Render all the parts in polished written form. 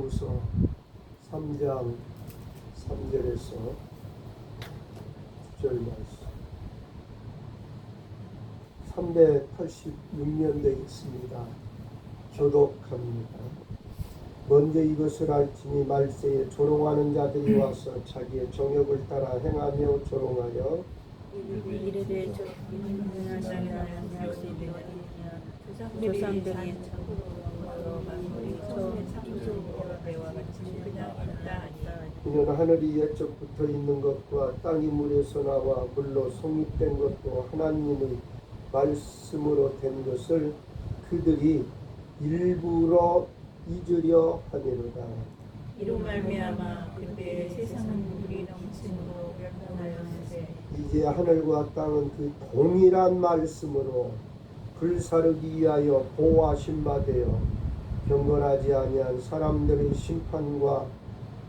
후서 3장 3절에서 9절 말씀 386년 되겠습니다. 교독합니다. 먼저 이것을 알지니 말세에 조롱하는 자들이 와서 자기의 정욕을 따라 행하며 조롱하여 이르되 조상들이 이는 하늘이 옛적부터 있는 것과 땅이 물에서 나와 물로 성립된 것도 하나님의 말씀으로 된 것을 그들이 일부러 잊으려 하리로다. 이로 말미암아 그때 세상은 물이 넘침으로 멸망하였으되 이제 하늘과 땅은 그 동일한 말씀으로 불사르기 위하여 보호하신 바 되어 경건하지 아니한 사람들의 심판과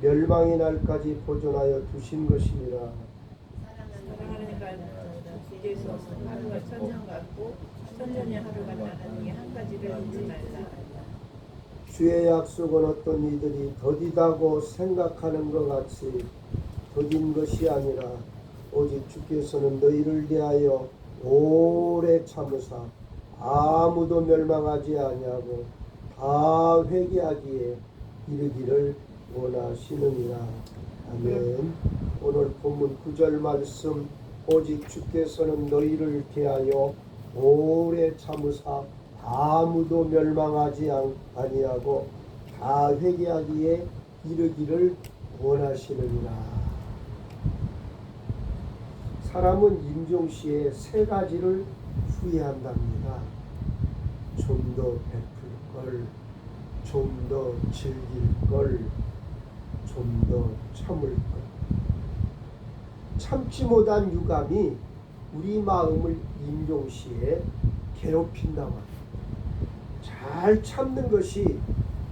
멸망의 날까지 보존하여 두신 것이니라. 사랑하는 자는 이제서 하루가 천년 같고 천년이 하루가 나는 이 한 가지를 잊지 말라. 주의 약속은 어떤 이들이 더디다고 생각하는 것 같이 더딘 것이 아니라 오직 주께서는 너희를 대하여 오래 참으사 아무도 멸망하지 아니하고 다 회개하기에 이르기를 원하시느니라. 아멘. 오늘 본문 9절 말씀, 오직 주께서는 너희를 대하여 오래 참으사 아무도 멸망하지 아니하고 다 회개하기에 이르기를 원하시느니라. 사람은 임종시에 세 가지를 후회한답니다. 좀 더 베풀 걸, 좀 더 즐길 걸, 좀 더 참을 걸. 참지 못한 유감이 우리 마음을 임종시에 괴롭힌다고 합니다. 잘 참는 것이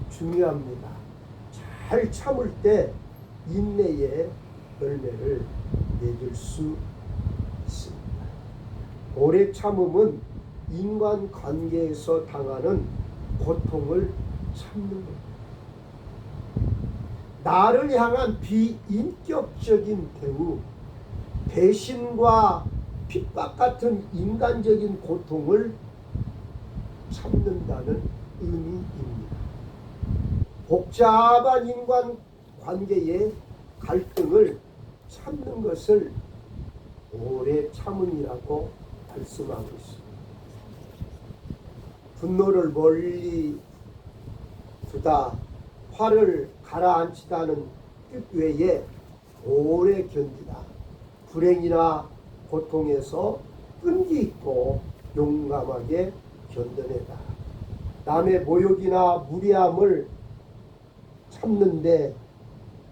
중요합니다. 잘 참을 때 인내의 열매를 맺을 수 있습니다. 오래 참음은 인간관계에서 당하는 고통을 참는 겁니다. 나를 향한 비인격적인 대우, 배신과 핍박 같은 인간적인 고통을 참는다는 의미입니다. 복잡한 인간관계의 갈등을 참는 것을 오래 참음이라고 말씀하고 있습니다. 분노를 멀리 두다, 화를 가라앉히다는 뜻 외에 오래 견디다, 불행이나 고통에서 끈기 있고 용감하게 견뎌내다, 남의 모욕이나 무례함을 참는데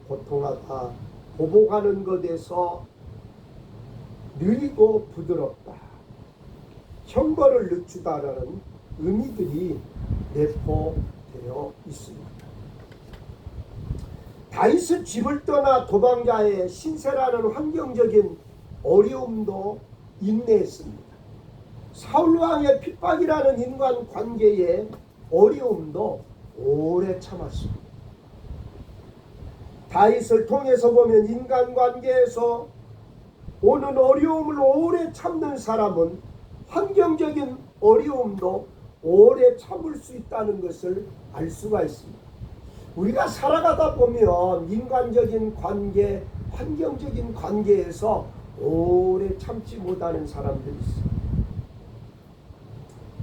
고통하다, 보복하는 것에서 느리고 부드럽다, 형벌을 늦추다라는 의미들이 내포되어 있습니다. 다윗은 집을 떠나 도망자의 신세라는 환경적인 어려움도 인내했습니다. 사울왕의 핍박이라는 인간관계의 어려움도 오래 참았습니다. 다윗을 통해서 보면 인간관계에서 오는 어려움을 오래 참는 사람은 환경적인 어려움도 오래 참을 수 있다는 것을 알 수가 있습니다. 우리가 살아가다 보면 인간적인 관계, 환경적인 관계에서 오래 참지 못하는 사람들이 있어요.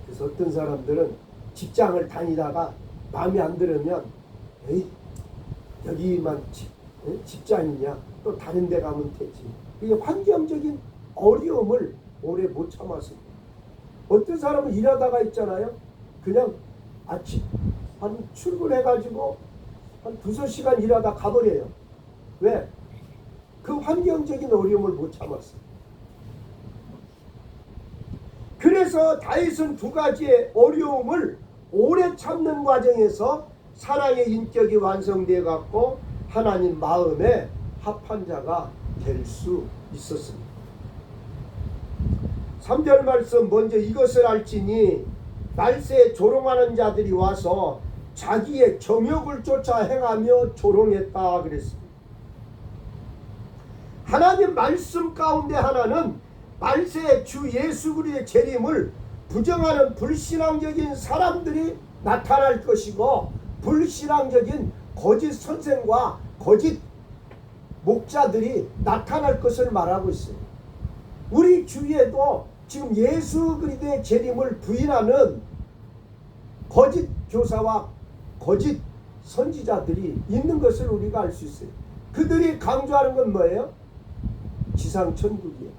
그래서 어떤 사람들은 직장을 다니다가 마음에 안 들으면 에이, 여기만 직장이냐, 또 다른 데 가면 되지. 이게 환경적인 어려움을 오래 못 참았습니다. 어떤 사람은 일하다가 있잖아요. 그냥 아침 한 출근해가지고 한 2-3시간 일하다 가버려요. 왜? 그 환경적인 어려움을 못 참았어요. 그래서 다윗은 두 가지의 어려움을 오래 참는 과정에서 사랑의 인격이 완성되어 갖고 하나님 마음에 합한 자가 될 수 있었습니다. 3절 말씀, 먼저 이것을 알지니 말세에 조롱하는 자들이 와서 자기의 정욕을 쫓아 행하며 조롱했다 그랬습니다. 하나님 말씀 가운데 하나는 말세에 주 예수 그리스도의 재림을 부정하는 불신앙적인 사람들이 나타날 것이고, 불신앙적인 거짓 선생과 거짓 목자들이 나타날 것을 말하고 있어요. 우리 주위에도 지금 예수 그리스도의 재림을 부인하는 거짓 교사와 거짓 선지자들이 있는 것을 우리가 알 수 있어요. 그들이 강조하는 건 뭐예요? 지상천국이에요.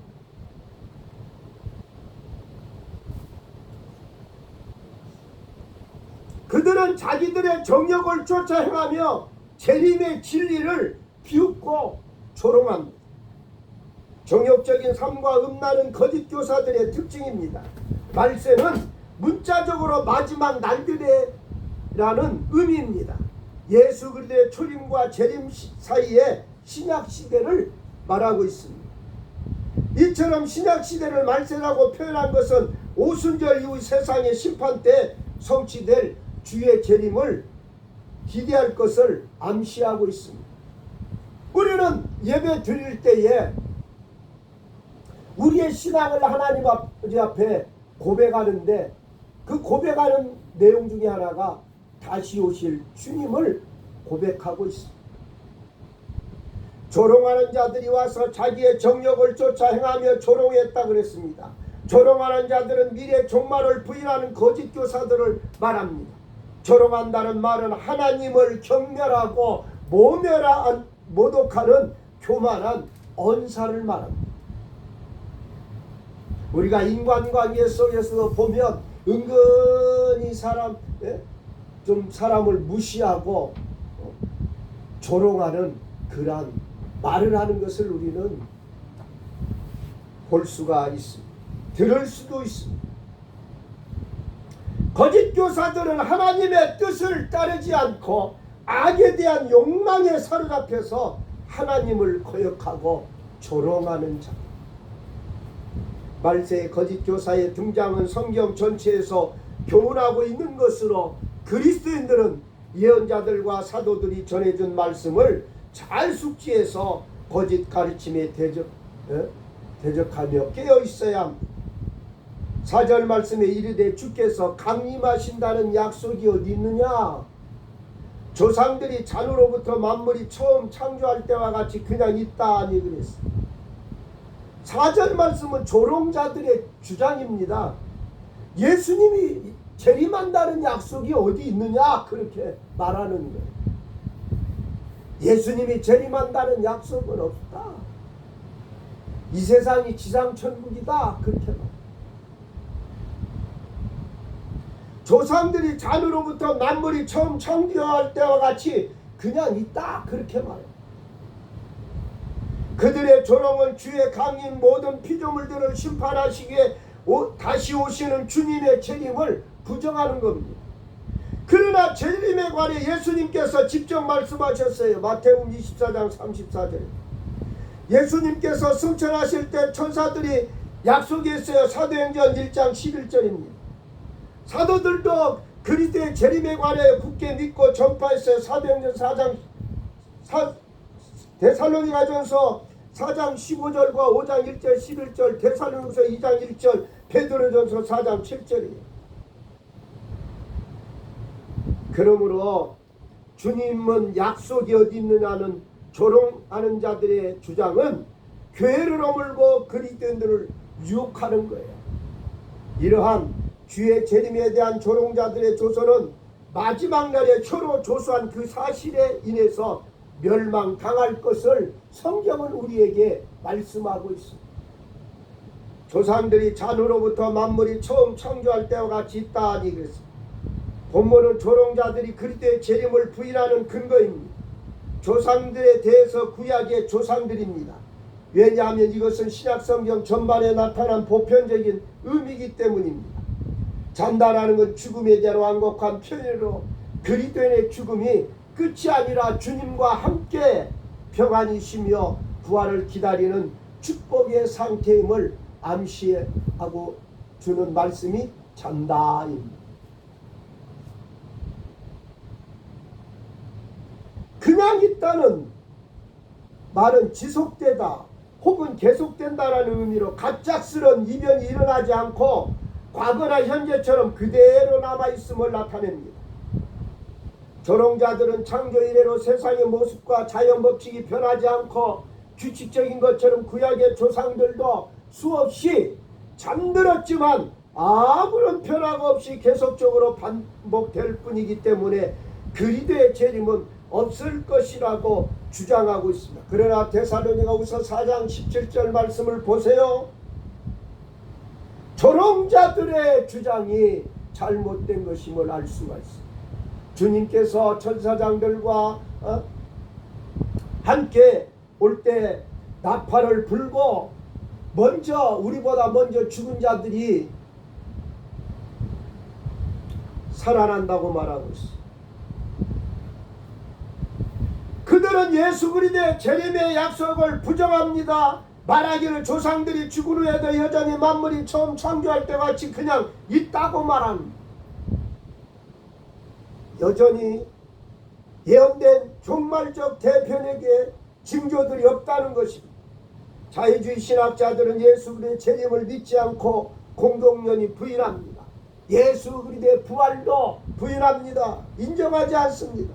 그들은 자기들의 정욕을 쫓아 행하며 재림의 진리를 비웃고 조롱합니다. 정욕적인 삶과 음란은 거짓 교사들의 특징입니다. 말세는 문자적으로 마지막 날들이라는 의미입니다. 예수 그리스도의 초림과 재림 사이에 신약 시대를 말하고 있습니다. 이처럼 신약 시대를 말세라고 표현한 것은 오순절 이후 세상의 심판 때 성취될 주의 재림을 기대할 것을 암시하고 있습니다. 우리는 예배 드릴 때에 우리의 신앙을 하나님 앞에 고백하는데, 그 고백하는 내용 중에 하나가 다시 오실 주님을 고백하고 있습니다. 조롱하는 자들이 와서 자기의 정욕을 쫓아 행하며 조롱했다 그랬습니다. 조롱하는 자들은 미래 종말을 부인하는 거짓 교사들을 말합니다. 조롱한다는 말은 하나님을 경멸하고 모독하는 교만한 언사를 말합니다. 우리가 인간관계 속에서 보면 은근히 사람을 무시하고 조롱하는 그러한 말을 하는 것을 우리는 볼 수가 있습니다. 들을 수도 있습니다. 거짓 교사들은 하나님의 뜻을 따르지 않고 악에 대한 욕망에 사로잡혀서 하나님을 거역하고 조롱하는 자. 말세의 거짓 교사의 등장은 성경 전체에서 교훈하고 있는 것으로, 그리스도인들은 예언자들과 사도들이 전해준 말씀을 잘 숙지해서 거짓 가르침에 대적하며 깨어 있어야 합니다. 4절 말씀에 이르되 주께서 강림하신다는 약속이 어디 있느냐? 조상들이 잔으로부터 만물이 처음 창조할 때와 같이 그냥 있다 하니 그랬어요. 4절 말씀은 조롱자들의 주장입니다. 예수님이 재림한다는 약속이 어디 있느냐? 그렇게 말하는 거예요. 예수님이 재림한다는 약속은 없다. 이 세상이 지상천국이다. 그렇게 말해요. 조상들이 잔으로부터 만물이 처음 창조할 때와 같이 그냥 있다. 그렇게 말해요. 그들의 조롱은 주의 강인 모든 피조물들을 심판하시기에 다시 오시는 주님의 재림을 부정하는 겁니다. 그러나 재림에 관해 예수님께서 직접 말씀하셨어요. 마태복음 24장 34절. 예수님께서 승천하실 때 천사들이 약속했어요. 사도행전 1장 11절입니다. 사도들도 그리스도의 재림에 관해 굳게 믿고 전파했어요. 사도행전 4장 데살로니가전서 4장 15절과 5장 1절 11절, 데살로니가서 2장 1절, 베드로전서 4장 7절이에요. 그러므로 주님은 약속이 어디 있느냐는 조롱하는 자들의 주장은 교회를 허물고 그리스도인들을 유혹하는 거예요. 이러한 주의 재림에 대한 조롱자들의 조소는 마지막 날에 혀로 조소한 그 사실에 인해서 멸망당할 것을 성경은 우리에게 말씀하고 있습니다. 조상들이 잔으로부터 만물이 처음 창조할 때와 같이 있다 하니 그랬습니다. 본문은 조롱자들이 그리스도의 재림을 부인하는 근거입니다. 조상들에 대해서 구약의 조상들입니다. 왜냐하면 이것은 신약성경 전반에 나타난 보편적인 의미이기 때문입니다. 잔다라는 건 죽음에 대한 완곡한 표현으로 그리스도인의 죽음이 끝이 아니라 주님과 함께 평안히 쉬며 부활을 기다리는 축복의 상태임을 암시하고 주는 말씀이 잔다입니다. 그냥 있다는 말은 지속되다 혹은 계속된다라는 의미로 갑작스런 이변이 일어나지 않고 과거나 현재처럼 그대로 남아있음을 나타냅니다. 조롱자들은 창조 이래로 세상의 모습과 자연 법칙이 변하지 않고 규칙적인 것처럼 구약의 조상들도 수없이 잠들었지만 아무런 변화가 없이 계속적으로 반복될 뿐이기 때문에 그리스도의 재림은 없을 것이라고 주장하고 있습니다. 그러나 데살로니가후서 4장 17절 말씀을 보세요. 조롱자들의 주장이 잘못된 것임을 알 수가 있습니다. 주님께서 천사장들과 함께 올 때 나팔을 불고 우리보다 먼저 죽은 자들이 살아난다고 말하고 있어요. 그들은 예수 그리스도의 재림의 약속을 부정합니다. 말하기를 조상들이 죽은 후에도 여전히 만물이 처음 창조할 때 같이 그냥 있다고 말합니다. 여전히 예언된 종말적 대변에게 징조들이 없다는 것입니다. 자유주의 신학자들은 예수 그리스도의 재림을 믿지 않고 공동연히 부인합니다. 예수 그리스도의 부활도 부인합니다. 인정하지 않습니다.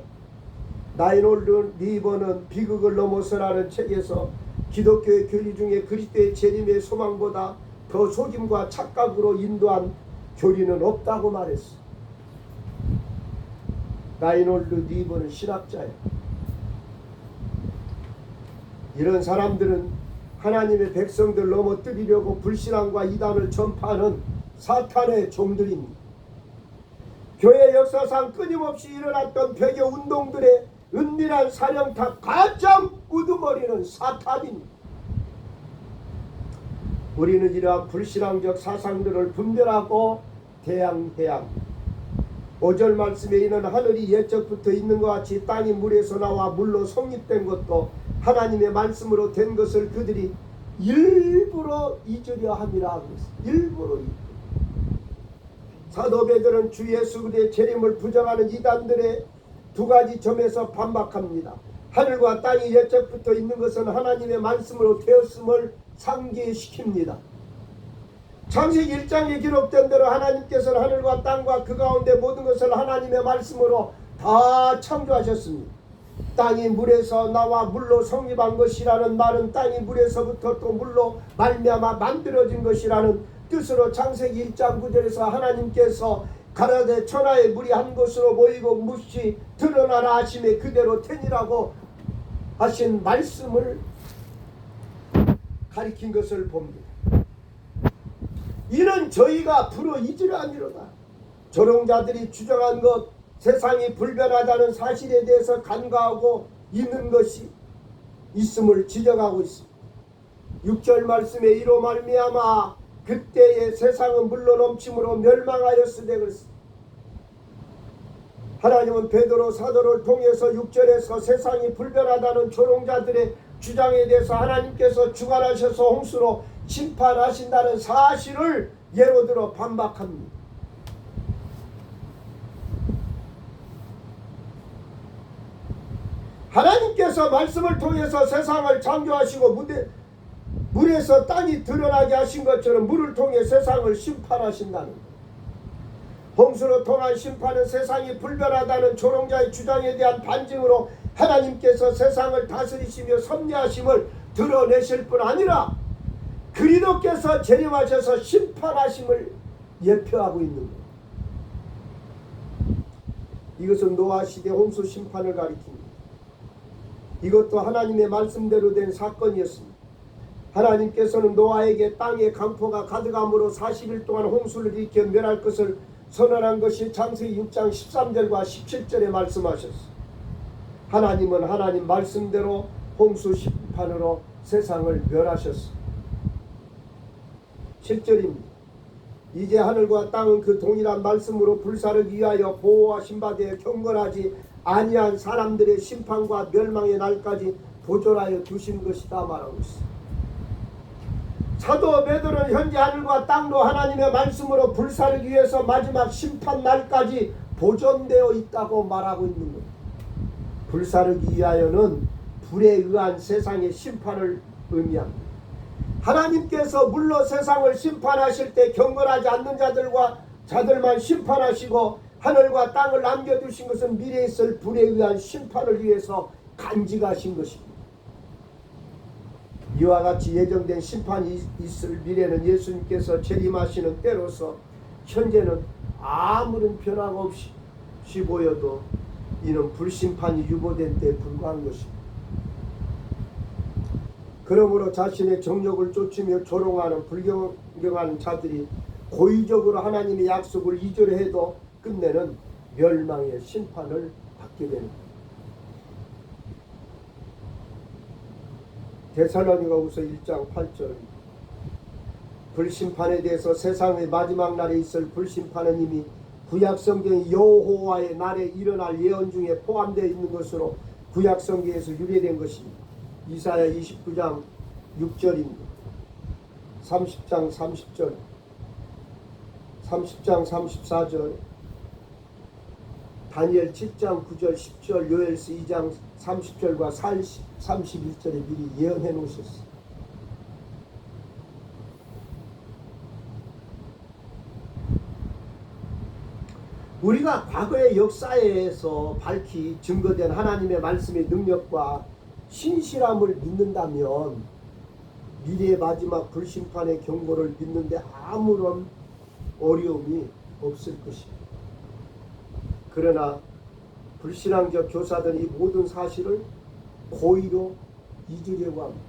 나인홀드 리버는 비극을 넘어서라는 책에서 기독교의 교리 중에 그리스도의 재림의 소망보다 더 속임과 착각으로 인도한 교리는 없다고 말했어. 나인홀드 리버는 신학자예요. 이런 사람들은 하나님의 백성들 넘어뜨리려고 불신앙과 이단을 전파하는 사탄의 종들입니다. 교회 역사상 끊임없이 일어났던 배교 운동들의 은밀한 사령탑 가장 우두머리는 사탄입니다. 우리는 이러한 불신앙적 사상들을 분별하고 대항해야 합니다. 5절 말씀에 이는 하늘이 옛적부터 있는 것 같이 땅이 물에서 나와 물로 성립된 것도 하나님의 말씀으로 된 것을 그들이 일부러 잊으려 함이라 하고 있습니다. 일부러 사도 베드로는 주 예수 그리스도의 재림을 부정하는 이단들의 두 가지 점에서 반박합니다. 하늘과 땅이 옛적부터 있는 것은 하나님의 말씀으로 되었음을 상기시킵니다. 창세기 1장에 기록된 대로 하나님께서는 하늘과 땅과 그 가운데 모든 것을 하나님의 말씀으로 다 창조하셨습니다. 땅이 물에서 나와 물로 성립한 것이라는 말은 땅이 물에서부터 또 물로 말미암아 만들어진 것이라는 뜻으로 창세기 1장 9절에서 하나님께서 가라데 천하의 물이 한 곳으로 모이고 묻이 드러나라 하심에 그대로 되니라고 하신 말씀을 가리킨 것을 봅니다. 이는 저희가 불어 잊으려 함이로다. 조롱자들이 주장한 것 세상이 불변하다는 사실에 대해서 간과하고 있는 것이 있음을 지적하고 있습니다. 6절 말씀에 이로 말미암아 그때의 세상은 물로 넘침으로 멸망하였으되 그랬습니다. 하나님은 베드로 사도를 통해서 6절에서 세상이 불변하다는 조롱자들의 주장에 대해서 하나님께서 주관하셔서 홍수로 심판하신다는 사실을 예로 들어 반박합니다. 하나님께서 말씀을 통해서 세상을 창조하시고 물에서 땅이 드러나게 하신 것처럼 물을 통해 세상을 심판하신다는 것. 홍수로 통한 심판은 세상이 불변하다는 조롱자의 주장에 대한 반증으로 하나님께서 세상을 다스리시며 섭리하심을 드러내실 뿐 아니라 그리스도께서 재림하셔서 심판하심을 예표하고 있는 것. 이것은 노아 시대 홍수 심판을 가리킵니다. 이것도 하나님의 말씀대로 된 사건이었습니다. 하나님께서는 노아에게 땅에 강포가 가득함으로 40일 동안 홍수를 일으켜 멸할 것을 선언한 것이 창세기 6장 13절과 17절에 말씀하셨습니다. 하나님은 하나님 말씀대로 홍수 심판으로 세상을 멸하셨습니다. 7절입니다. 이제 하늘과 땅은 그 동일한 말씀으로 불사를 위하여 보호하신 바 되어 경건하지 아니한 사람들의 심판과 멸망의 날까지 보존하여 두신 것이다 말하고 있습니다. 사도 베드로는 현재 하늘과 땅도 하나님의 말씀으로 불사르기 위해서 마지막 심판 날까지 보존되어 있다고 말하고 있는 겁니다. 불사르기 위하여는 불에 의한 세상의 심판을 의미합니다. 하나님께서 물로 세상을 심판하실 때 경건하지 않는 자들만 심판하시고 하늘과 땅을 남겨두신 것은 미래에 있을 불에 의한 심판을 위해서 간직하신 것입니다. 이와 같이 예정된 심판이 있을 미래는 예수님께서 재림하시는 때로서 현재는 아무런 변화가 없이 보여도 이는 불심판이 유보된 때에 불과한 것입니다. 그러므로 자신의 정욕을 쫓으며 조롱하는 불경하는 자들이 고의적으로 하나님의 약속을 이절해도 끝내는 멸망의 심판을 받게 됩니다. 데살로니가후서 1장 8절 불심판에 대해서 세상의 마지막 날에 있을 불심판은 이미 구약성경의 여호와의 날에 일어날 예언 중에 포함되어 있는 것으로 구약성경에서 유래된 것입니다. 이사야 29장 6절입니다. 30장 30절 30장 34절 다니엘 7장 9절 10절 요엘서 2장 30절과 31절에 미리 예언해 놓으셨어요. 우리가 과거의 역사에서 밝히 증거된 하나님의 말씀의 능력과 신실함을 믿는다면 미래의 마지막 불심판의 경고를 믿는데 아무런 어려움이 없을 것입니다. 그러나 불신앙적 교사들은 이 모든 사실을 고의로 잊으려고 합니다.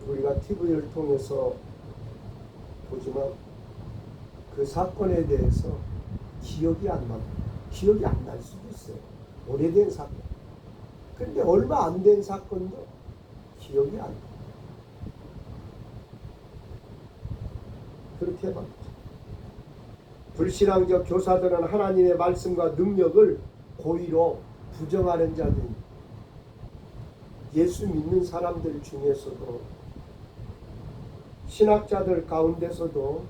우리가 TV를 통해서 보지만 그 사건에 대해서 기억이 안 납니다. 기억이 안 날 수도 있어요. 오래된 사건. 그런데 얼마 안 된 사건도 기억이 안 나요. 그렇게 말이죠. 불신앙적 교사들은 하나님의 말씀과 능력을 고의로 부정하는 자들입니다. 예수 믿는 사람들 중에서도 신학자들 가운데서도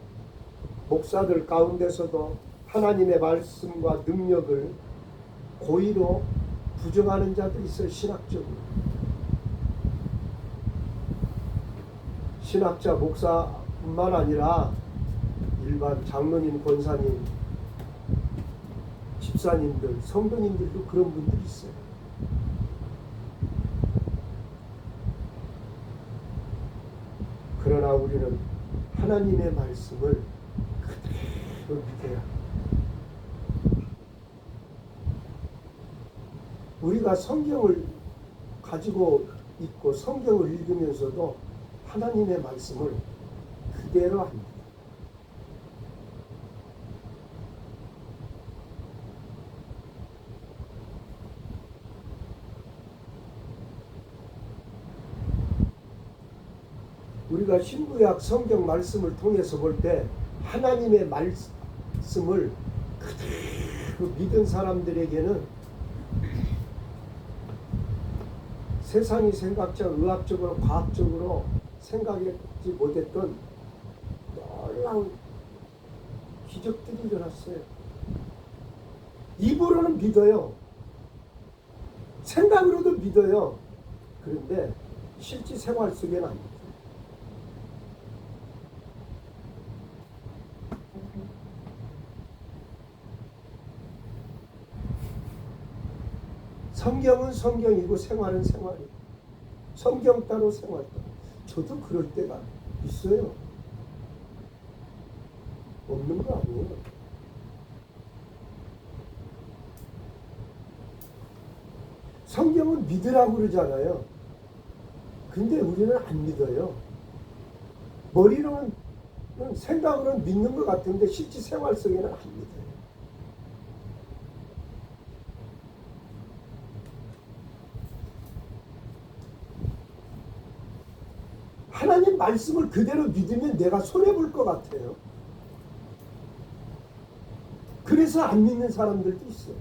목사들 가운데서도 하나님의 말씀과 능력을 고의로 부정하는 자들이 있어요. 신학적으로. 신학자 목사뿐만 아니라 일반 장로님, 권사님, 집사님들, 성도님들도 그런 분들이 있어요. 그러나 우리는 하나님의 말씀을 그대로 믿어야 합니다. 우리가 성경을 가지고 있고 성경을 읽으면서도 하나님의 말씀을 그대로 합니다. 우리가 신구약 성경 말씀을 통해서 볼 때 하나님의 말씀을 그대로 믿은 사람들에게는 세상이 생각적, 의학적으로, 과학적으로 생각하지 못했던 놀라운 기적들이 일어났어요. 입으로는 믿어요. 생각으로도 믿어요. 그런데 실제 생활 속에는 안 믿어요. 성경은 성경이고 생활은 생활이고 성경 따로 생활 따로. 저도 그럴 때가 있어요. 없는 거 아니에요. 성경은 믿으라고 그러잖아요. 근데 우리는 안 믿어요. 머리로는 생각으로는 믿는 것 같은데 실제 생활 속에는 안 믿어요. 하나님 말씀을 그대로 믿으면 내가 손해볼 것 같아요. 그래서 안 믿는 사람들도 있어요.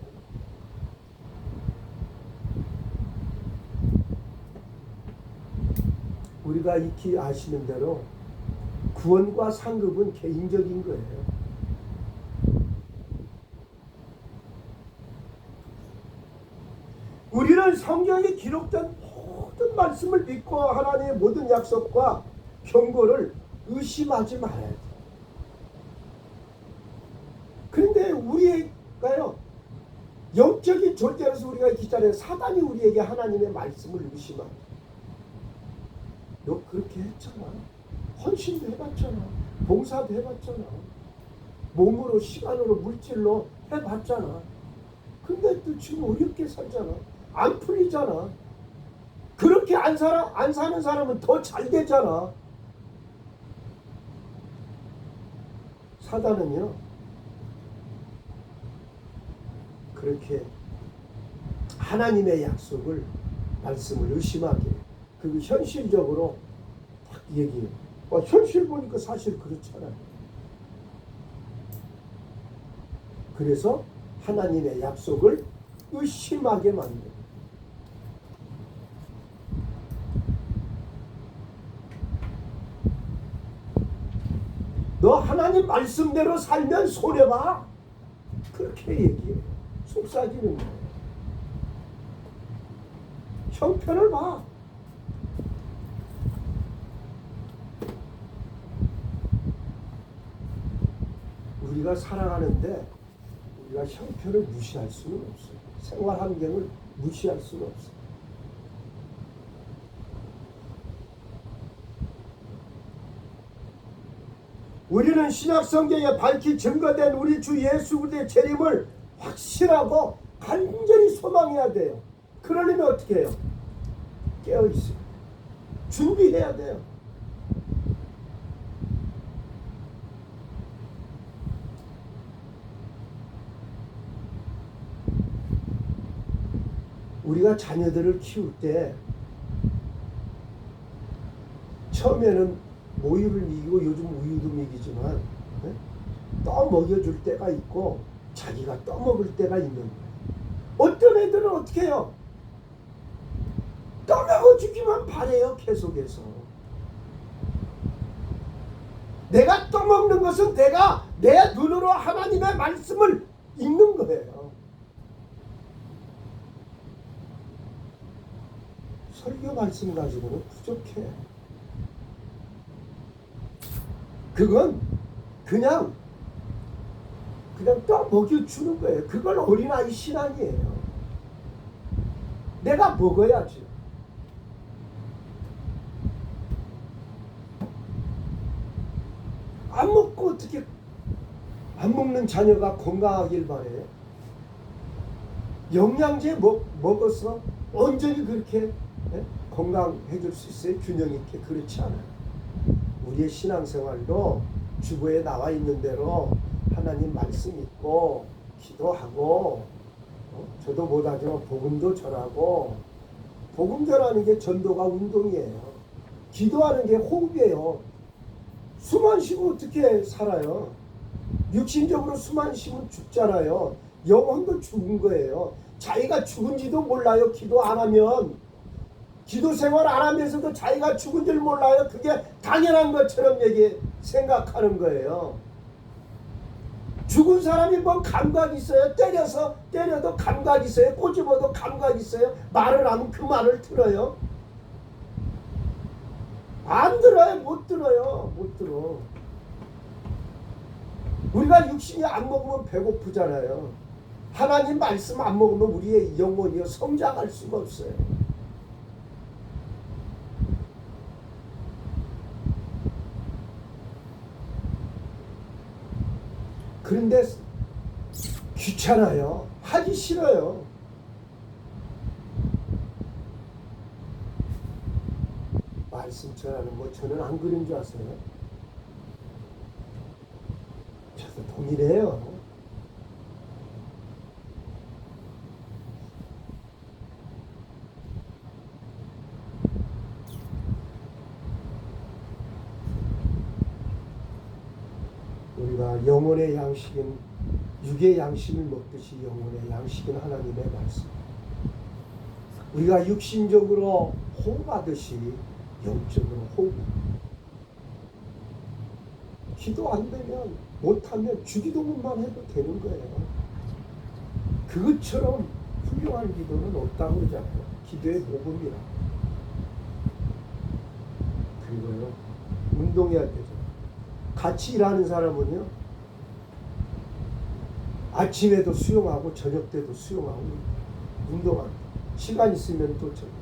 우리가 익히 아시는 대로 구원과 상급은 개인적인 거예요. 우리는 성경에 기록된 모든 말씀을 믿고 하나님의 모든 약속과 경고를 의심하지 말아야 돼. 그런데 우리가요, 영적인 존재로서 우리가 있기 전에 사단이 우리에게 하나님의 말씀을 의심하고, 너 그렇게 했잖아. 헌신도 해봤잖아. 봉사도 해봤잖아. 몸으로, 시간으로, 물질로 해봤잖아. 근데 또 지금 어렵게 살잖아. 안 풀리잖아. 그렇게 안 사는 사람은 더 잘 되잖아. 사단은요, 그렇게 하나님의 약속을, 말씀을 의심하게, 그리고 현실적으로 딱 얘기해요. 현실 보니까 사실 그렇잖아요. 그래서 하나님의 약속을 의심하게 만들어요. 너 하나님 말씀대로 살면 손해봐. 그렇게 얘기해요. 속삭이는 거예요. 형편을 봐. 우리가 살아가는데 우리가 형편을 무시할 수는 없어요. 생활 환경을 무시할 수는 없어요. 우리는 신약 성경에 밝히 증거된 우리 주 예수 그리스도의 재림을 확실하고 간절히 소망해야 돼요. 그러려면 어떻게 해요? 깨어있어요. 준비해야 돼요. 우리가 자녀들을 키울 때 처음에는 모유를 먹이고 요즘 우유도 먹이지만 떠 먹여줄 때가 있고 자기가 떠먹을 때가 있는 거예요. 어떤 애들은 어떻게 해요? 떠먹어주기만 바래요. 계속해서. 내가 떠먹는 것은 내가 내 눈으로 하나님의 말씀을 읽는 거예요. 설교 말씀 가지고는 부족해. 그건 그냥 떠먹여주는 거예요. 그건 어린아이 신앙이에요. 내가 먹어야지. 안 먹고 어떻게 안 먹는 자녀가 건강하길 바래요? 영양제 먹어서 온전히 그렇게 건강해질 수 있어요? 균형 있게? 그렇지 않아요. 우리의 신앙생활도 주보에 나와 있는 대로 하나님 말씀 읽고 기도하고 저도 못하지만 복음도 전하고, 복음 전하는 게 전도가 운동이에요. 기도하는 게 호흡이에요. 숨 안 쉬고 어떻게 살아요? 육신적으로 숨 안 쉬면 죽잖아요. 영혼도 죽은 거예요. 자기가 죽은지도 몰라요. 기도 안 하면. 기도 생활 안 하면서도 자기가 죽은 줄 몰라요. 그게 당연한 것처럼 생각하는 거예요. 죽은 사람이 뭐 감각이 있어요? 때려도 감각이 있어요? 꼬집어도 감각이 있어요? 말을 하면 그 말을 들어요? 안 들어요. 못 들어요. 못 들어. 우리가 육신이 안 먹으면 배고프잖아요. 하나님 말씀 안 먹으면 우리의 영혼이 성장할 수가 없어요. 그런데 귀찮아요. 하기 싫어요. 말씀 전하는 거 저는 안 그런 줄 아세요? 저도 동일해요. 우리가 영혼의 양식은 육의 양식을 먹듯이 영혼의 양식은 하나님의 말씀. 우리가 육신적으로 호흡하듯이 영적으로 호흡. 기도 안 되면 못하면 주기도문만 해도 되는 거예요. 그것처럼 훌륭한 기도는 없다고 그러잖아요. 기도의 모범이라. 그리고요, 운동해야 되죠. 같이 일하는 사람은요, 아침에도 수영하고 저녁 때도 수영하고 운동하고 시간 있으면 또 저녁.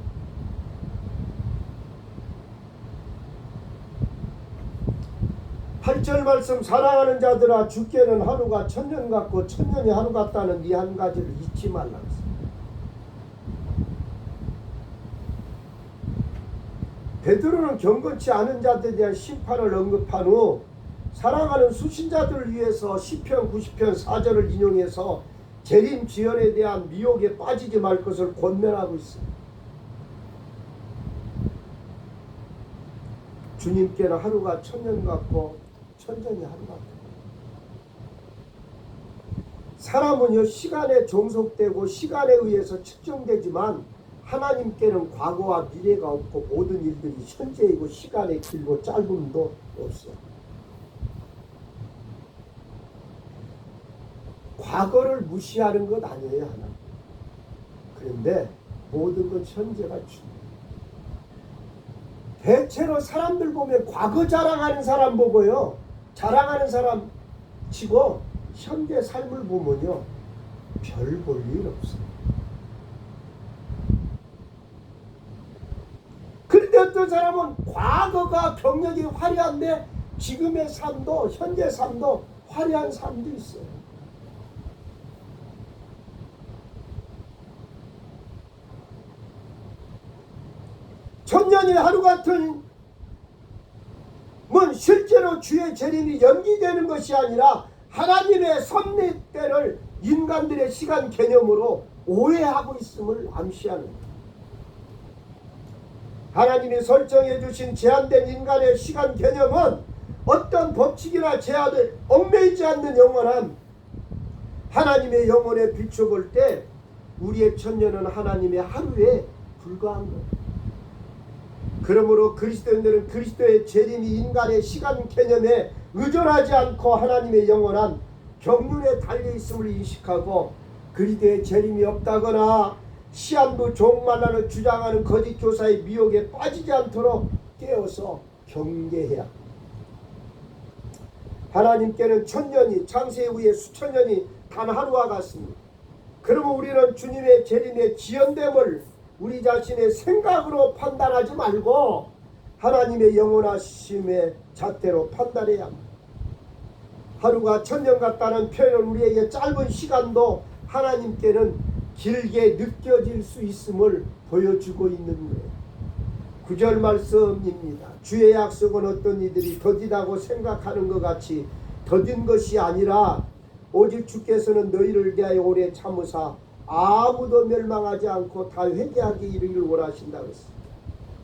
8절 말씀, 사랑하는 자들아 주께는 하루가 천년 같고 천년이 하루 같다는 이 한 가지를 잊지 말라. 베드로는 경건치 않은 자들에 대한 심판을 언급한 후 사랑하는 수신자들을 위해서 시편 90편 4절을 인용해서 재림 지연에 대한 미혹에 빠지지 말 것을 권면하고 있습니다. 주님께는 하루가 천년 같고 천년이 하루 같다. 사람은요, 시간에 종속되고 시간에 의해서 측정되지만 하나님께는 과거와 미래가 없고 모든 일들이 현재이고 시간의 길고 짧음도 없어요. 과거를 무시하는 것 아니에요, 하나. 그런데 모든 건 현재가 중요해요. 대체로 사람들 보면 과거 자랑하는 사람 보고요, 자랑하는 사람 치고 현재 삶을 보면요, 별 볼 일 없어요. 그런데 어떤 사람은 과거가 경력이 화려한데 지금의 삶도 현재 삶도 화려한 삶도 있어요. 천년이 하루 같은 건 실제로 주의 재림이 연기되는 것이 아니라 하나님의 섭리 때를 인간들의 시간 개념으로 오해하고 있음을 암시하는 거예요. 하나님이 설정해 주신 제한된 인간의 시간 개념은 어떤 법칙이나 제한에 얽매이지 않는 영원한 하나님의 영혼에 비춰볼 때 우리의 천년은 하나님의 하루에 불과한 거예요. 그러므로 그리스도인들은 그리스도의 재림이 인간의 시간 개념에 의존하지 않고 하나님의 영원한 경륜에 달려있음을 인식하고 그리스도의 재림이 없다거나 시한부 종말론을 주장하는 거짓 교사의 미혹에 빠지지 않도록 깨어서 경계해야 합니다. 하나님께는 천년이 창세 이후에 수천년이 단 하루와 같습니다. 그러면 우리는 주님의 재림의 지연됨을 우리 자신의 생각으로 판단하지 말고 하나님의 영원하심의 잣대로 판단해야 합니다. 하루가 천년 같다는 표현은 우리에게 짧은 시간도 하나님께는 길게 느껴질 수 있음을 보여주고 있는 거예요. 9절 말씀입니다. 주의 약속은 어떤 이들이 더디다고 생각하는 것 같이 더딘 것이 아니라 오직 주께서는 너희를 대하여 오래 참으사 아무도 멸망하지 않고 다 회개하게 이르기를 원하신다고 했습니다.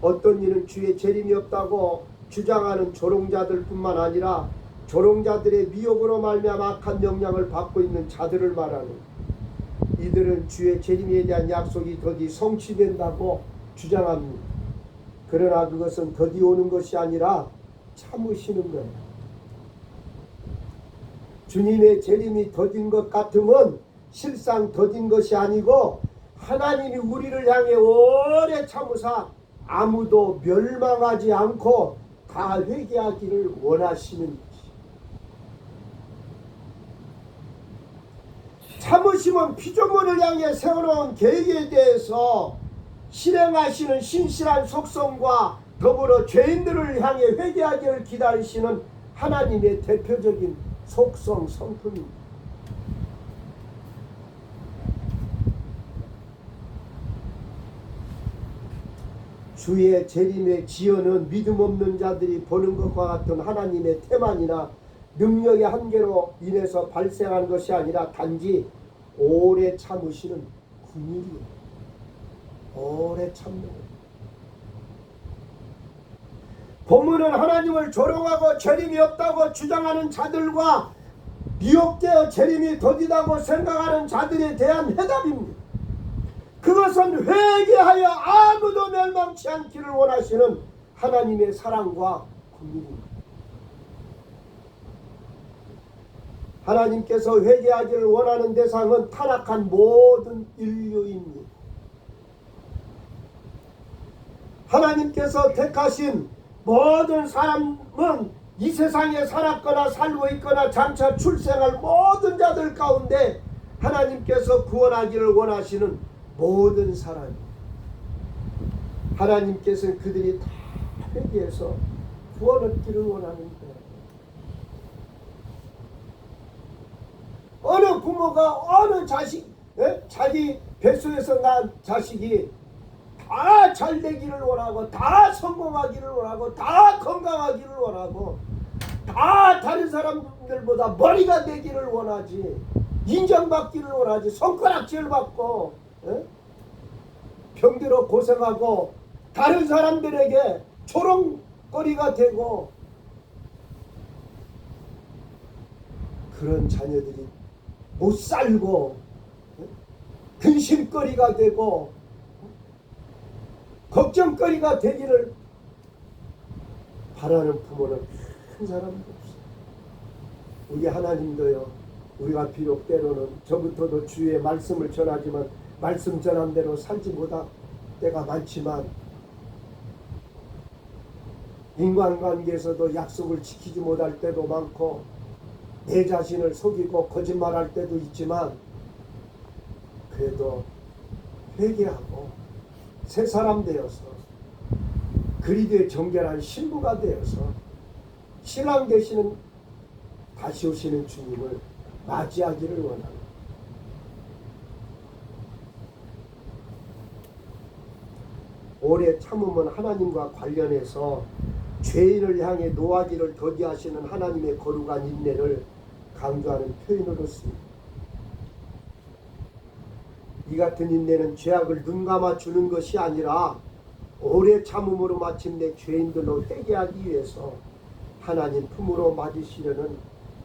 어떤 이는 주의 재림이 없다고 주장하는 조롱자들 뿐만 아니라 조롱자들의 미혹으로 말미암아 악한 영향을 받고 있는 자들을 말하는, 이들은 주의 재림에 대한 약속이 더디 성취된다고 주장합니다. 그러나 그것은 더디 오는 것이 아니라 참으시는 거예요. 주님의 재림이 더딘 것 같으면 실상 더딘 것이 아니고 하나님이 우리를 향해 오래 참으사 아무도 멸망하지 않고 다 회개하기를 원하시는 것이. 참으심은 피조물을 향해 세워놓은 계획에 대해서 실행하시는 신실한 속성과 더불어 죄인들을 향해 회개하기를 기다리시는 하나님의 대표적인 속성 성품입니다. 주의 재림의 지연은 믿음 없는 자들이 보는 것과 같은 하나님의 태만이나 능력의 한계로 인해서 발생한 것이 아니라 단지 오래 참으시는 긍휼이에요. 오래 참는 거예요. 본문은 하나님을 조롱하고 재림이 없다고 주장하는 자들과 미혹되어 재림이 더디다고 생각하는 자들에 대한 해답입니다. 그것은 회개하여 아무도 멸망치 않기를 원하시는 하나님의 사랑과 긍휼입니다. 하나님께서 회개하기를 원하는 대상은 타락한 모든 인류입니다. 하나님께서 택하신 모든 사람은 이 세상에 살았거나 살고 있거나 장차 출생할 모든 자들 가운데 하나님께서 구원하기를 원하시는 모든 사람, 하나님께서는 그들이 다 회개해서 구원 얻기를 원하는데, 어느 부모가 어느 자식, 자기 뱃속에서 난 자식이 다 잘 되기를 원하고, 다 성공하기를 원하고, 다 건강하기를 원하고, 다 다른 사람들보다 머리가 되기를 원하지, 인정받기를 원하지, 손가락질 받고 병들어 고생하고 다른 사람들에게 조롱거리가 되고, 그런 자녀들이 못 살고 근심거리가 되고 걱정거리가 되기를 바라는 부모는 한 사람도 없어요. 우리 하나님도요, 우리가 비록 때로는 저부터도 주의 말씀을 전하지만 말씀 전한 대로 살지 못할 때가 많지만, 인간관계에서도 약속을 지키지 못할 때도 많고, 내 자신을 속이고 거짓말할 때도 있지만, 그래도 회개하고 새 사람 되어서 그리스도의 정결한 신부가 되어서 신랑 되시는 다시 오시는 주님을 맞이하기를 원합니다. 오래 참음은 하나님과 관련해서 죄인을 향해 노하기를 더디하시는 하나님의 거룩한 인내를 강조하는 표현으로 씁니다. 이 같은 인내는 죄악을 눈감아 주는 것이 아니라 오래 참음으로 마침내 죄인들로 회개하기 위해서 하나님 품으로 맞으시려는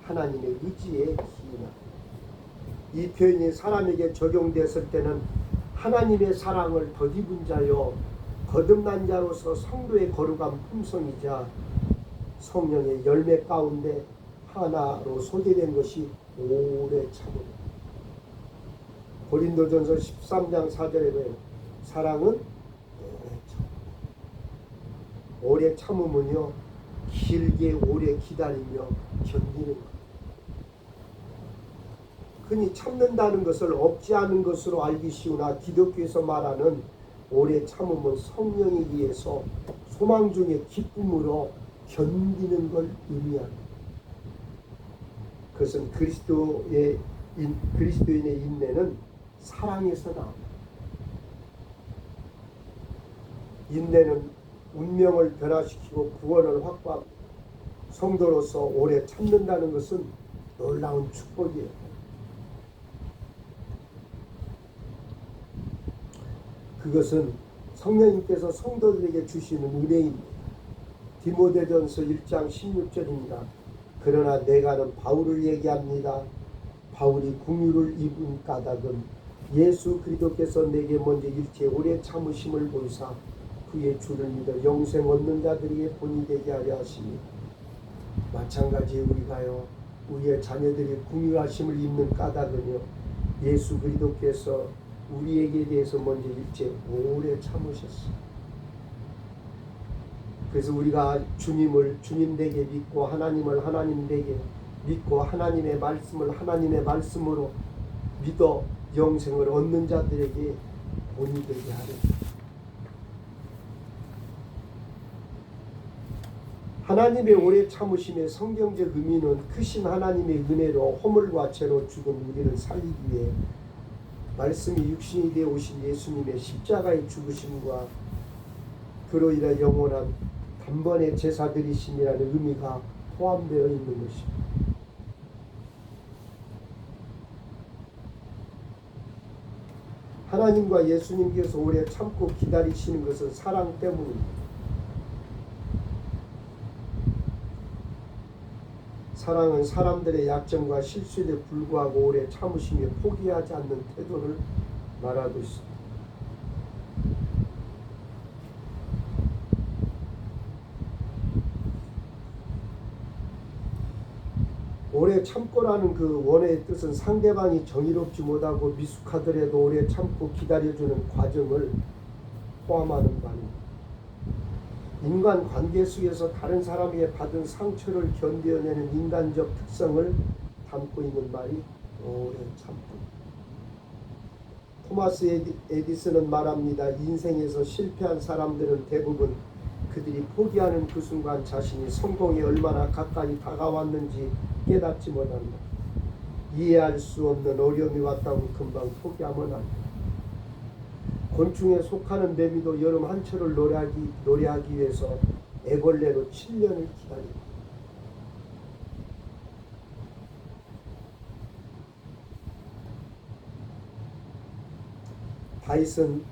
하나님의 의지에 기인합니다. 이 표현이 사람에게 적용됐을 때는 하나님의 사랑을 덧입은 자요 거듭난 자로서 성도의 거룩한 품성이자 성령의 열매 가운데 하나로 소개된 것이 오래 참음. 고린도전서 13장 4절에 보면 사랑은 오래 참음은요, 길게 오래 기다리며 견디는 것. 흔히 참는다는 것을 없지 않은 것으로 알기 쉬우나 기독교에서 말하는 오래 참음은 성령에 의해서 소망 중에 기쁨으로 견디는 걸 의미합니다. 그것은 그리스도인의 인내는 사랑에서 나옵니다. 인내는 운명을 변화시키고 구원을 확보하고 성도로서 오래 참는다는 것은 놀라운 축복이에요. 그것은 성령님께서 성도들에게 주시는 은혜입니다. 디모데전서 1장 16절입니다. 그러나 내가는 바울을 얘기합니다. 바울이 긍휼을 입은 까닭은 예수 그리스도께서 내게 먼저 일체 오래 참으심을 보이사 그의 주를 믿어 영생 얻는 자들에게 본이 되게 하려 하십니다. 마찬가지 우리가요, 우리의 자녀들이 긍휼하심을 입는 까닭은요, 예수 그리스도께서 우리에게 대해서 먼저 일체 오래 참으셨어요. 그래서 우리가 주님을 주님 되게 믿고 하나님을 하나님 되게 믿고 하나님의 말씀을 하나님의 말씀으로 믿어 영생을 얻는 자들에게 본이 되게 하려. 하나님의 오래 참으심의 성경적 의미는 크신 하나님의 은혜로 허물과 죄로 죽은 우리를 살리기 위해 말씀이 육신이 되어 오신 예수님의 십자가의 죽으심과 그로 인해 영원한 단번에 제사 드리심이라는 의미가 포함되어 있는 것입니다. 하나님과 예수님께서 오래 참고 기다리시는 것은 사랑 때문입니다. 사랑은 사람들의 약점과 실수에 불구하고 오래 참으시며 포기하지 않는 태도를 말하고 있습니다. 오래 오래 참고라는 그 원어의 뜻은 상대방이 정의롭지 못하고 미숙하더라도 오래 참고 기다려주는 과정을 포함하는 말입니다. 인간 관계 속에서 다른 사람에게 받은 상처를 견뎌내는 인간적 특성을 담고 있는 말이 오래 참고. 토마스 에디슨은 말합니다. 인생에서 실패한 사람들은 대부분 그들이 포기하는 그 순간 자신이 성공에 얼마나 가까이 다가왔는지 깨닫지 못한다. 이해할 수 없는 어려움이 왔다고 금방 포기하면 안 돼. 곤충에 속하는 매미도 여름 한철을 노래하기 위해서 애벌레로 7년을 기다린다. 다윗은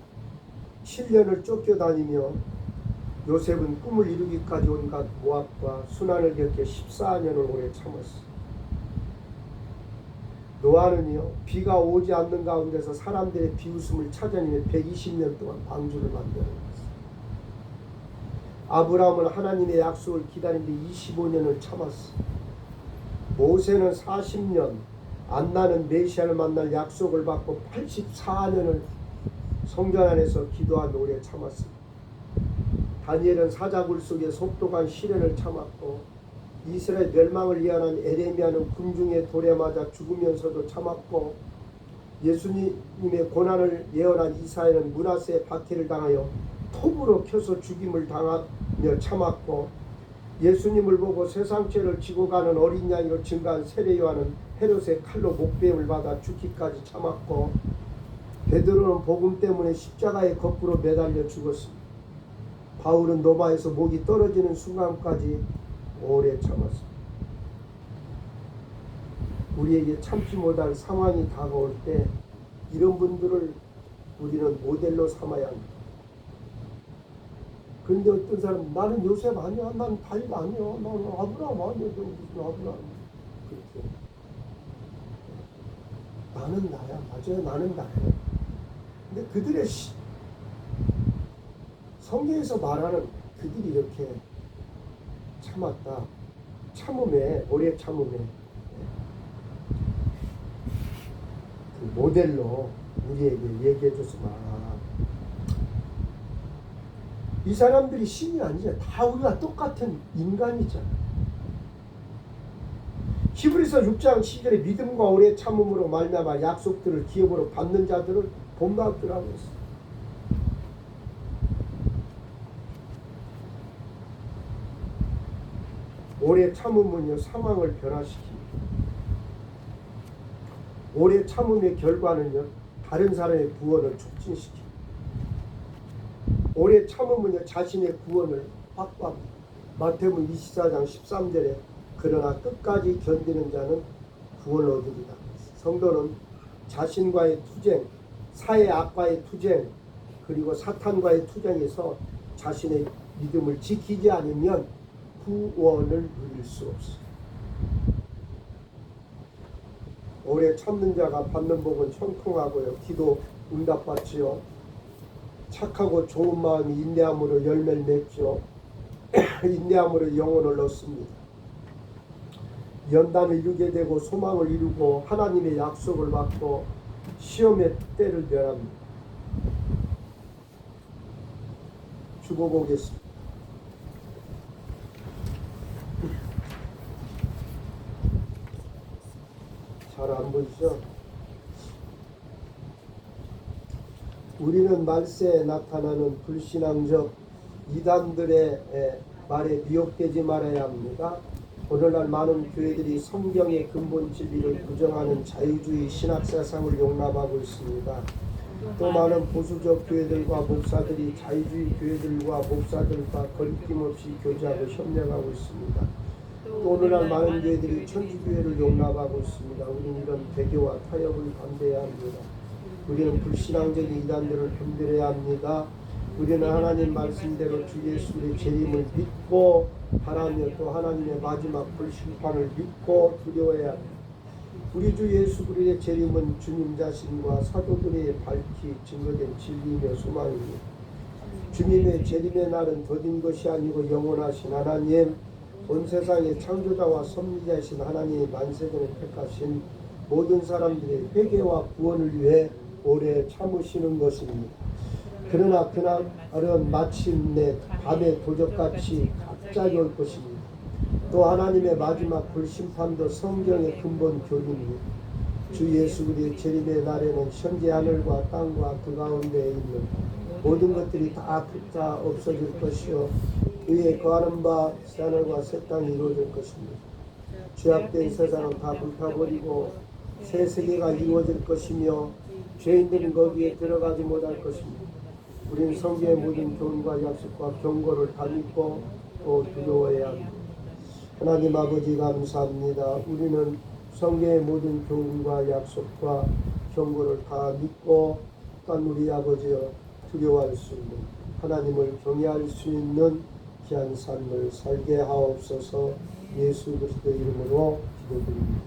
7년을 쫓겨다니며 요셉은 꿈을 이루기까지 온갖 모압과 순환을 겪게 14년을 오래 참았어. 노아는요, 비가 오지 않는 가운데서 사람들의 비웃음을 찾아내며 120년 동안 방주를 만들어냈어. 아브라함은 하나님의 약속을 기다리는데 25년을 참았어. 모세는 40년 안나는 메시아를 만날 약속을 받고 84년을 성전 안에서 기도한 오래 참았습니다. 다니엘은 사자굴 속에 속독한 시련을 참았고 이스라엘 멸망을 예언한 에레미야는 군중의 돌에 맞아 죽으면서도 참았고 예수님의 고난을 예언한 이사야는 므낫세의 박해를 당하여 톱으로 켜서 죽임을 당하며 참았고 예수님을 보고 세상죄를 지고 가는 어린 양이로 증가한 세례 요한은 헤롯의 칼로 목베임을 받아 죽기까지 참았고 베드로는 복음 때문에 십자가에 거꾸로 매달려 죽었습니다. 바울은 로마에서 목이 떨어지는 순간까지 오래 참았습니다. 우리에게 참지 못할 상황이 다가올 때 이런 분들을 우리는 모델로 삼아야 합니다. 그런데 어떤 사람은 나는 요셉 아니야, 나는 다윗 아니야, 나는 아브라함 아니야, 무슨 아브라함 그렇게 나는 나야, 맞아요, 나는 나야. 근데 그들의 성경에서 말하는 그들이 이렇게 참았다. 참음에, 오래 참음에 그 모델로 우리에게 얘기해줘서 이 사람들이 신이 아니잖아. 다 우리가 똑같은 인간이잖아. 히브리서 6장 10절에 믿음과 오래 참음으로 말미암아 약속들을 기업으로 받는 자들을 본받으라고 했어. 오래 참음은요 상황을 변화시킵니다. 오래 참음의 결과는요 다른 사람의 구원을 촉진시킵니다. 오래 참음은요 자신의 구원을 확보합니다. 마태복음 24장 13절에 그러나 끝까지 견디는 자는 구원을 얻으리라. 성도는 자신과의 투쟁, 사회 악과의 투쟁, 그리고 사탄과의 투쟁에서 자신의 믿음을 지키지 않으면 구원을 누릴 수 없어요. 오래 참는 자가 받는 복은 형통하고요. 기도 응답받지요. 착하고 좋은 마음이 인내함으로 열매를 맺죠. 인내함으로 영혼을 얻습니다. 연단을 이루게 되고 소망을 이루고 하나님의 약속을 받고 시험의 때를 면합니다. 죽어보겠습니다. 잘 안 보이죠? 우리는 말세에 나타나는 불신앙적 이단들의 말에 미혹되지 말아야 합니다. 오늘날 많은 교회들이 성경의 근본 진리를 부정하는 자유주의 신학사상을 용납하고 있습니다. 또 많은 보수적 교회들과 목사들이 자유주의 교회들과 목사들과 거리낌 없이 교제하고 협력하고 있습니다. 또 오늘날 많은 교회들이 천주교회를 용납하고 있습니다. 우리는 이런 배교와 타협을 반대해야 합니다. 우리는 불신앙적인 이단들을 분별해야 합니다. 우리는 하나님 말씀대로 주 예수의 재림을 믿고 바라며 또 하나님의 마지막 불심판을 믿고 두려워해야 합니다. 우리 주 예수 그리스도의 재림은 주님 자신과 사도들의 밝히 증거된 진리이며 소망입니다. 주님의 재림의 날은 더딘 것이 아니고 영원하신 하나님, 온 세상의 창조자와 섭리자이신 하나님이 만세전에 택하신 모든 사람들의 회개와 구원을 위해 오래 참으시는 것입니다. 그러나 그날은 마침내 밤의 도적같이 갑자기 올 것입니다. 또 하나님의 마지막 불심판도 성경의 근본 교리입니다. 주 예수 그리스도의 재림의 날에는 현재 하늘과 땅과 그 가운데에 있는 모든 것들이 다 흩다 없어질 것이요 의에 거하는 바 새하늘과 새 땅이 이루어질 것입니다. 죄악된 세상은 다 불타버리고 새 세계가 이루어질 것이며 죄인들은 거기에 들어가지 못할 것입니다. 우리는 성경의 모든 교훈과 약속과 경고를 다 믿고 또 두려워해야 합니다. 하나님 아버지 감사합니다. 우리는 성경의 모든 교훈과 약속과 경고를 다 믿고 또한 우리 아버지여 두려워할 수 있는 하나님을 경외할 수 있는 귀한 삶을 살게 하옵소서. 예수 그리스도의 이름으로 기도드립니다.